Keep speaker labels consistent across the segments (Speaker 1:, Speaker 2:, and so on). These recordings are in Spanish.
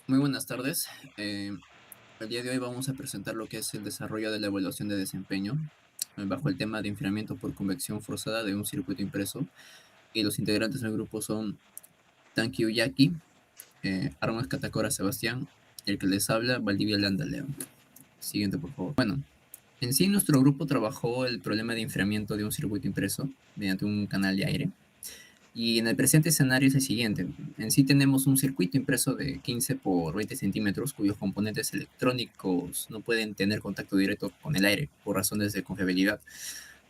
Speaker 1: Muy buenas tardes. El día de hoy vamos a presentar lo que es el desarrollo de la evaluación de desempeño bajo el tema de enfriamiento por convección forzada de un circuito impreso. Y los integrantes del grupo son Tanki Uyaki, Armas Catacora Sebastián, y el que les habla, Valdivia Landa León. Siguiente, por favor. Bueno, en sí nuestro grupo trabajó el problema de enfriamiento de un circuito impreso mediante un canal de aire. Y en el presente escenario es el siguiente. En sí tenemos un circuito impreso de 15 por 20 centímetros cuyos componentes electrónicos no pueden tener contacto directo con el aire por razones de confiabilidad.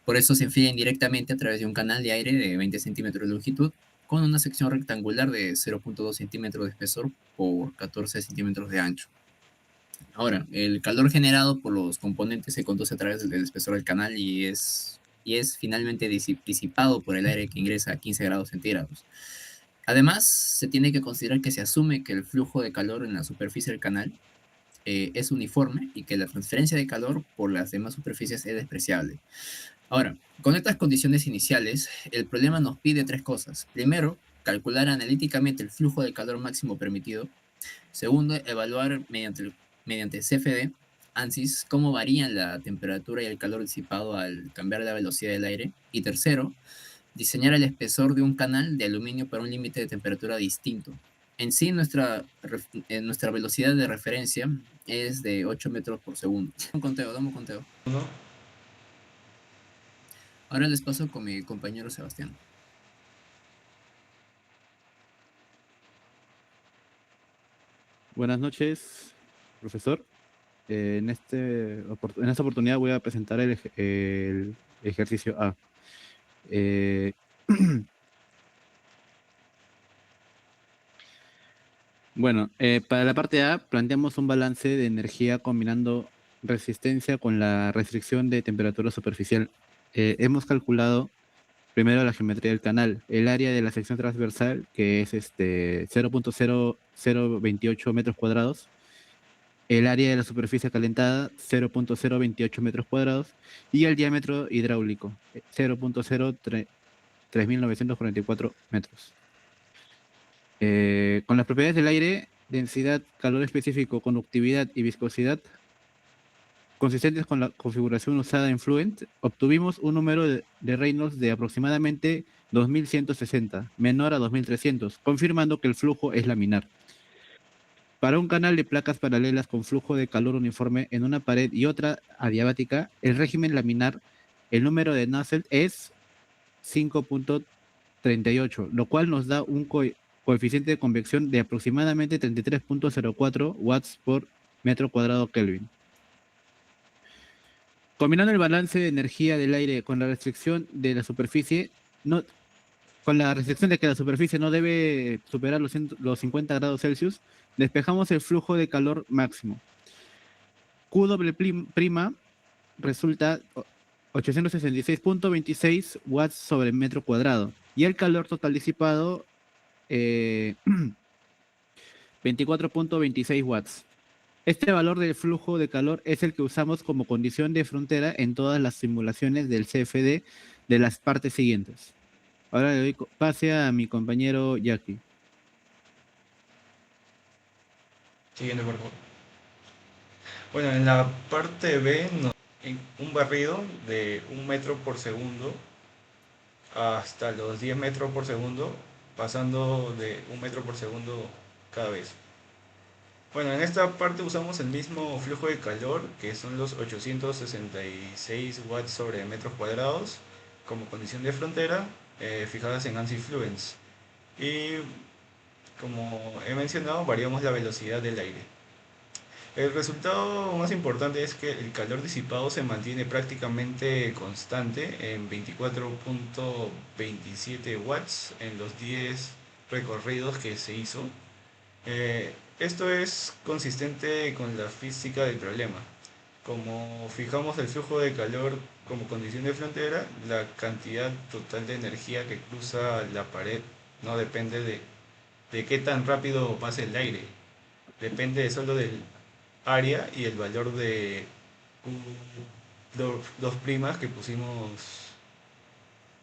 Speaker 1: Por eso se enfrían directamente a través de un canal de aire de 20 centímetros de longitud con una sección rectangular de 0.2 centímetros de espesor por 14 centímetros de ancho. Ahora, el calor generado por los componentes se conduce a través del espesor del canal y es finalmente disipado por el aire que ingresa a 15 grados centígrados. Además, se tiene que considerar que se asume que el flujo de calor en la superficie del canal es uniforme y que la transferencia de calor por las demás superficies es despreciable. Ahora, con estas condiciones iniciales, el problema nos pide tres cosas. Primero, calcular analíticamente el flujo de calor máximo permitido. Segundo, evaluar mediante CFD, ANSYS, cómo varían la temperatura y el calor disipado al cambiar la velocidad del aire. Y tercero, diseñar el espesor de un canal de aluminio para un límite de temperatura distinto. En sí, nuestra velocidad de referencia es de 8 metros por segundo. Dame un conteo.
Speaker 2: Uno.
Speaker 1: Ahora les paso con mi compañero Sebastián.
Speaker 3: Buenas noches, profesor. En esta oportunidad voy a presentar el ejercicio A. Eh, bueno, para la parte A planteamos un balance de energía combinando resistencia con la restricción de temperatura superficial. Hemos calculado primero la geometría del canal, el área de la sección transversal, que es 0.0028 metros cuadrados, el área de la superficie calentada 0.028 metros cuadrados y el diámetro hidráulico 0.03944 metros. Con las propiedades del aire, densidad, calor específico, conductividad y viscosidad consistentes con la configuración usada en Fluent, obtuvimos un número de Reynolds de aproximadamente 2160, menor a 2300, confirmando que el flujo es laminar. Para un canal de placas paralelas con flujo de calor uniforme en una pared y otra adiabática, el régimen laminar, el número de Nusselt es 5.38, lo cual nos da un coeficiente de convección de aproximadamente 33.04 watts por metro cuadrado Kelvin. Combinando el balance de energía del aire con la restricción de la superficie, con la restricción de que la superficie no debe superar los 50 grados Celsius, despejamos el flujo de calor máximo. Q doble prima resulta 866.26 watts sobre metro cuadrado. Y el calor total disipado, 24.26 watts. Este valor del flujo de calor es el que usamos como condición de frontera en todas las simulaciones del CFD de las partes siguientes. Ahora le doy pase a mi compañero Jackie.
Speaker 2: Siguiente, por favor. Bueno, en la parte B, en un barrido de 1 metro por segundo hasta los 10 metros por segundo, pasando de 1 metro por segundo cada vez. Bueno, en esta parte usamos el mismo flujo de calor, que son los 866 watts sobre metros cuadrados, como condición de frontera, fijadas en ANSI Fluence. Y como he mencionado, variamos la velocidad del aire. El resultado más importante es que el calor disipado se mantiene prácticamente constante en 24.27 watts en los 10 recorridos que se hizo. Esto es consistente con la física del problema. Como fijamos el flujo de calor como condición de frontera, la cantidad total de energía que cruza la pared no depende de qué tan rápido pase el aire. Depende solo del área y el valor de dos primas que pusimos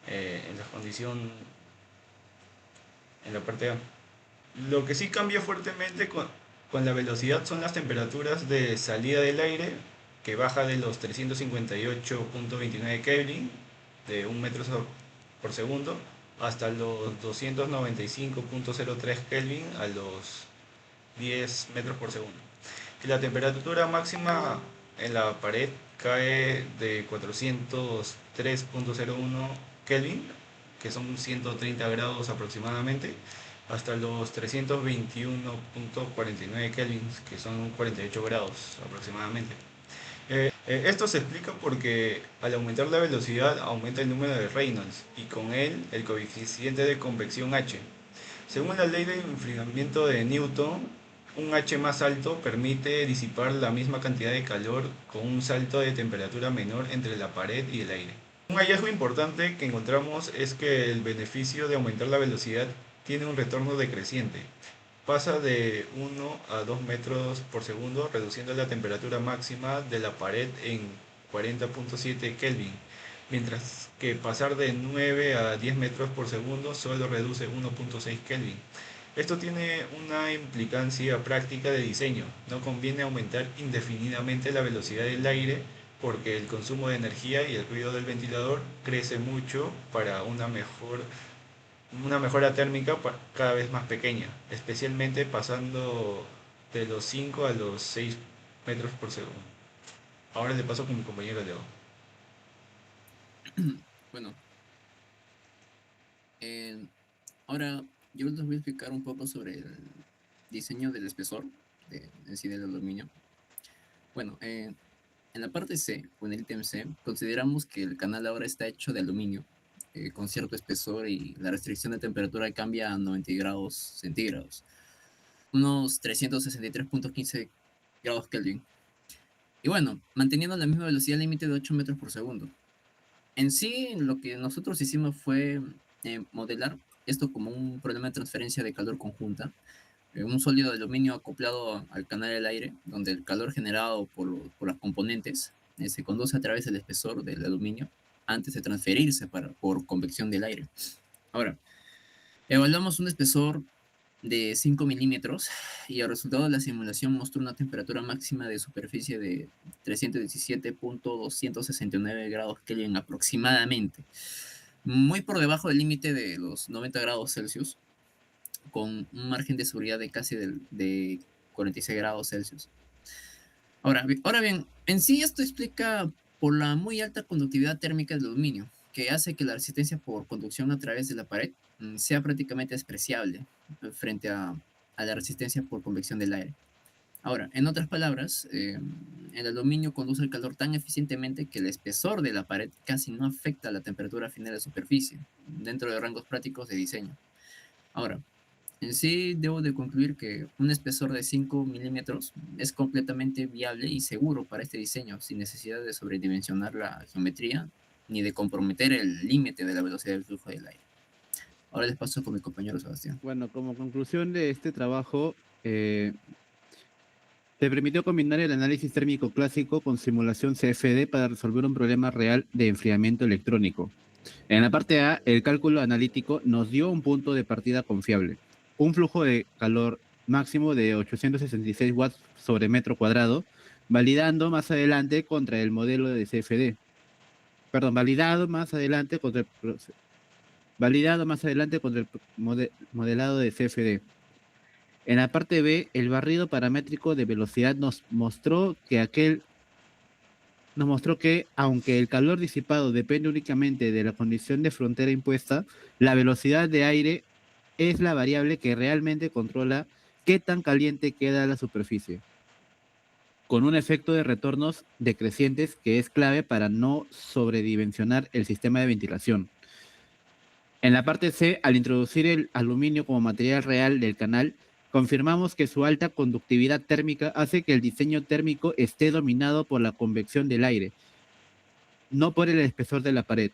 Speaker 2: en la condición en la parte A. Lo que sí cambia fuertemente con la velocidad son las temperaturas de salida del aire, que baja de los 358.29 Kelvin, de 1 metro por segundo, hasta los 295.03 Kelvin a los 10 metros por segundo. Y la temperatura máxima en la pared cae de 403.01 Kelvin, que son 130 grados aproximadamente, hasta los 321.49 Kelvin, que son 48 grados aproximadamente. Esto se explica porque al aumentar la velocidad aumenta el número de Reynolds y con él el coeficiente de convección H. Según la ley de enfriamiento de Newton, un H más alto permite disipar la misma cantidad de calor con un salto de temperatura menor entre la pared y el aire. Un hallazgo importante que encontramos es que el beneficio de aumentar la velocidad tiene un retorno decreciente. Pasa de 1 a 2 metros por segundo, reduciendo la temperatura máxima de la pared en 40.7 Kelvin, mientras que pasar de 9 a 10 metros por segundo solo reduce 1.6 Kelvin. Esto tiene una implicancia práctica de diseño. No conviene aumentar indefinidamente la velocidad del aire porque el consumo de energía y el ruido del ventilador crece mucho para una mejora térmica cada vez más pequeña, especialmente pasando de los 5 a los 6 metros por segundo. Ahora le paso con mi compañero Leo.
Speaker 1: Bueno, eh, ahora yo les voy a explicar un poco sobre el diseño del espesor en sí del aluminio. Bueno, en la parte C, o en el ítem C, consideramos que el canal ahora está hecho de aluminio, con cierto espesor, y la restricción de temperatura cambia a 90 grados centígrados, unos 363.15 grados Kelvin. Y bueno, manteniendo la misma velocidad límite de 8 metros por segundo. En sí, lo que nosotros hicimos fue modelar esto como un problema de transferencia de calor conjunta, un sólido de aluminio acoplado al canal del aire, donde el calor generado por las componentes se conduce a través del espesor del aluminio antes de transferirse por convección del aire. Ahora, evaluamos un espesor de 5 milímetros y el resultado de la simulación mostró una temperatura máxima de superficie de 317.269 grados Kelvin aproximadamente, muy por debajo del límite de los 90 grados Celsius, con un margen de seguridad de casi de 46 grados Celsius. Ahora bien, en sí esto explica por la muy alta conductividad térmica del aluminio, que hace que la resistencia por conducción a través de la pared sea prácticamente despreciable frente a la resistencia por convección del aire. Ahora, en otras palabras, el aluminio conduce el calor tan eficientemente que el espesor de la pared casi no afecta la temperatura final de la superficie, dentro de rangos prácticos de diseño. Ahora, en sí debo de concluir que un espesor de 5 milímetros es completamente viable y seguro para este diseño, sin necesidad de sobredimensionar la geometría ni de comprometer el límite de la velocidad del flujo del aire. Ahora les paso con mi compañero Sebastián.
Speaker 3: Bueno, como conclusión de este trabajo, se permitió combinar el análisis térmico clásico con simulación CFD para resolver un problema real de enfriamiento electrónico. En la parte A, el cálculo analítico nos dio un punto de partida confiable, un flujo de calor máximo de 866 watts sobre metro cuadrado, validando más adelante contra el modelo de CFD. Perdón, validado más adelante contra el modelado de CFD. En la parte B, el barrido paramétrico de velocidad nos mostró que aunque el calor disipado depende únicamente de la condición de frontera impuesta, la velocidad de aire es la variable que realmente controla qué tan caliente queda la superficie, con un efecto de retornos decrecientes que es clave para no sobredimensionar el sistema de ventilación. En la parte C, al introducir el aluminio como material real del canal, confirmamos que su alta conductividad térmica hace que el diseño térmico esté dominado por la convección del aire, no por el espesor de la pared,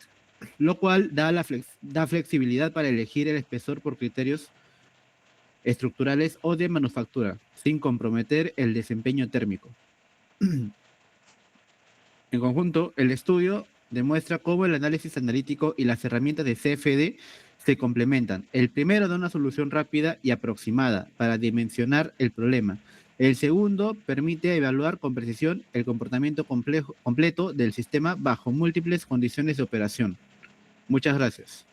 Speaker 3: lo cual da flexibilidad para elegir el espesor por criterios estructurales o de manufactura, sin comprometer el desempeño térmico. En conjunto, el estudio demuestra cómo el análisis analítico y las herramientas de CFD se complementan. El primero da una solución rápida y aproximada para dimensionar el problema. El segundo permite evaluar con precisión el comportamiento completo del sistema bajo múltiples condiciones de operación. Muchas gracias.